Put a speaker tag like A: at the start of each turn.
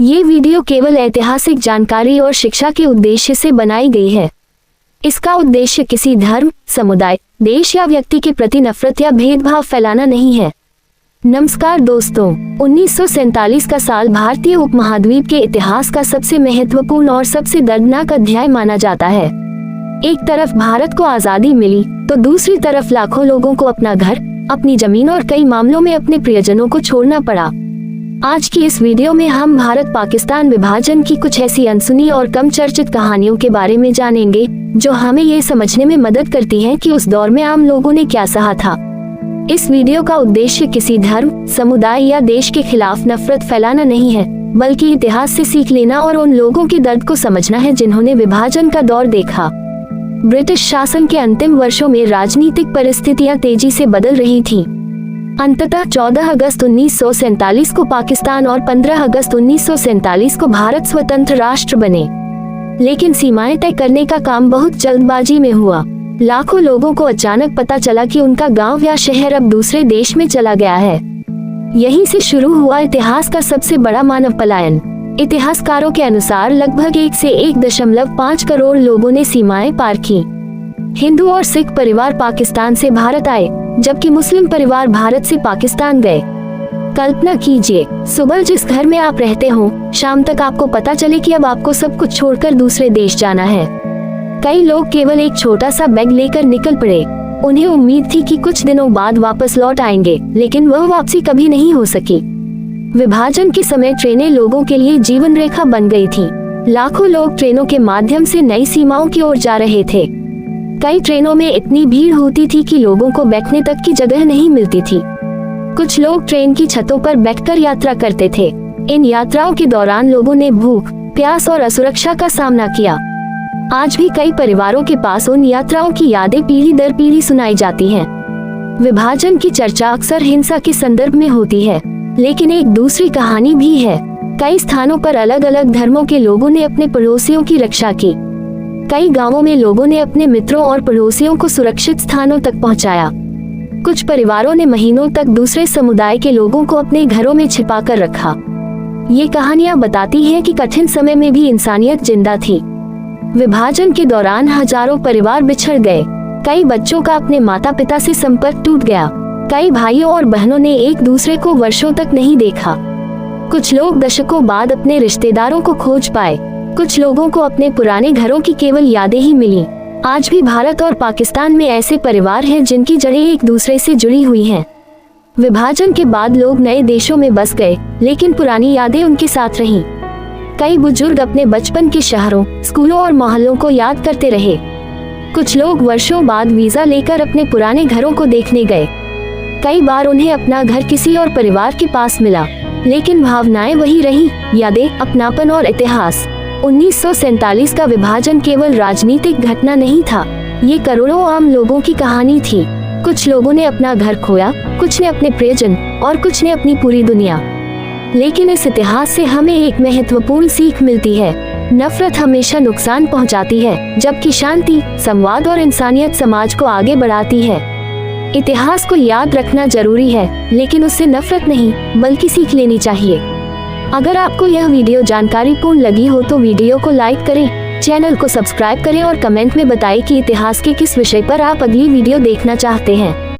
A: ये वीडियो केवल ऐतिहासिक जानकारी और शिक्षा के उद्देश्य से बनाई गई है। इसका उद्देश्य किसी धर्म, समुदाय, देश या व्यक्ति के प्रति नफरत या भेदभाव फैलाना नहीं है। नमस्कार दोस्तों, 1947 का साल भारतीय उपमहाद्वीप के इतिहास का सबसे महत्वपूर्ण और सबसे दर्दनाक अध्याय माना जाता है। एक तरफ भारत को आजादी मिली तो दूसरी तरफ लाखों लोगों को अपना घर, अपनी जमीन और कई मामलों में अपने प्रियजनों को छोड़ना पड़ा। आज की इस वीडियो में हम भारत पाकिस्तान विभाजन की कुछ ऐसी अनसुनी और कम चर्चित कहानियों के बारे में जानेंगे जो हमें ये समझने में मदद करती हैं कि उस दौर में आम लोगों ने क्या सहा था। इस वीडियो का उद्देश्य किसी धर्म, समुदाय या देश के खिलाफ नफरत फैलाना नहीं है, बल्कि इतिहास से सीख लेना और उन लोगों के दर्द को समझना है जिन्होंने विभाजन का दौर देखा। ब्रिटिश शासन के अंतिम वर्षों में राजनीतिक परिस्थितियां तेजी से बदल रही थीं। अंततः 14 अगस्त 1947 को पाकिस्तान और 15 अगस्त 1947 को भारत स्वतंत्र राष्ट्र बने। लेकिन सीमाएं तय करने का काम बहुत जल्दबाजी में हुआ। लाखों लोगों को अचानक पता चला कि उनका गांव या शहर अब दूसरे देश में चला गया है। यहीं से शुरू हुआ इतिहास का सबसे बड़ा मानव पलायन। इतिहासकारों के अनुसार लगभग 1 से 1.5 करोड़ लोगों ने सीमाएं पार की। हिंदू और सिख परिवार पाकिस्तान से भारत आए, जबकि मुस्लिम परिवार भारत से पाकिस्तान गए। कल्पना कीजिए, सुबह जिस घर में आप रहते हो, शाम तक आपको पता चले कि अब आपको सब कुछ छोड़कर दूसरे देश जाना है। कई लोग केवल एक छोटा सा बैग लेकर निकल पड़े। उन्हें उम्मीद थी कि कुछ दिनों बाद वापस लौट आएंगे, लेकिन वह वापसी कभी नहीं हो सकी। विभाजन के समय ट्रेनें लोगों के लिए जीवन रेखा बन गई थी। लाखों लोग ट्रेनों के माध्यम से नई सीमाओं की ओर जा रहे थे। कई ट्रेनों में इतनी भीड़ होती थी कि लोगों को बैठने तक की जगह नहीं मिलती थी। कुछ लोग ट्रेन की छतों पर बैठकर यात्रा करते थे। इन यात्राओं के दौरान लोगों ने भूख, प्यास और असुरक्षा का सामना किया। आज भी कई परिवारों के पास उन यात्राओं की यादें पीढ़ी दर पीढ़ी सुनाई जाती हैं। विभाजन की चर्चा अक्सर हिंसा के संदर्भ में होती है, लेकिन एक दूसरी कहानी भी है। कई स्थानों पर अलग अलग धर्मों के लोगों ने अपने पड़ोसियों की रक्षा की। कई गांवों में लोगों ने अपने मित्रों और पड़ोसियों को सुरक्षित स्थानों तक पहुंचाया। कुछ परिवारों ने महीनों तक दूसरे समुदाय के लोगों को अपने घरों में छिपा कर रखा। ये कहानियां बताती हैं कि कठिन समय में भी इंसानियत जिंदा थी। विभाजन के दौरान हजारों परिवार बिछड़ गए। कई बच्चों का अपने माता पिता से संपर्क टूट गया। कई भाइयों और बहनों ने एक दूसरे को वर्षों तक नहीं देखा। कुछ लोग दशकों बाद अपने रिश्तेदारों को खोज पाए। कुछ लोगों को अपने पुराने घरों की केवल यादें ही मिली। आज भी भारत और पाकिस्तान में ऐसे परिवार हैं जिनकी जड़ें एक दूसरे से जुड़ी हुई हैं। विभाजन के बाद लोग नए देशों में बस गए, लेकिन पुरानी यादें उनके साथ रहीं। कई बुजुर्ग अपने बचपन के शहरों, स्कूलों और मोहल्लों को याद करते रहे। कुछ लोग वर्षों बाद वीजा लेकर अपने पुराने घरों को देखने गए। कई बार उन्हें अपना घर किसी और परिवार के पास मिला, लेकिन भावनाएं वही रही, यादें, अपनापन और इतिहास। 1947 का विभाजन केवल राजनीतिक घटना नहीं था, ये करोड़ों आम लोगों की कहानी थी। कुछ लोगों ने अपना घर खोया, कुछ ने अपने प्रियजन और कुछ ने अपनी पूरी दुनिया। लेकिन इस इतिहास से हमें एक महत्वपूर्ण सीख मिलती है। नफरत हमेशा नुकसान पहुंचाती है, जबकि शांति, संवाद और इंसानियत समाज को आगे बढ़ाती है। इतिहास को याद रखना जरूरी है, लेकिन उससे नफरत नहीं, बल्कि सीख लेनी चाहिए। अगर आपको यह वीडियो जानकारीपूर्ण लगी हो तो वीडियो को लाइक करें, चैनल को सब्सक्राइब करें और कमेंट में बताएं कि इतिहास के किस विषय पर आप अगली वीडियो देखना चाहते हैं।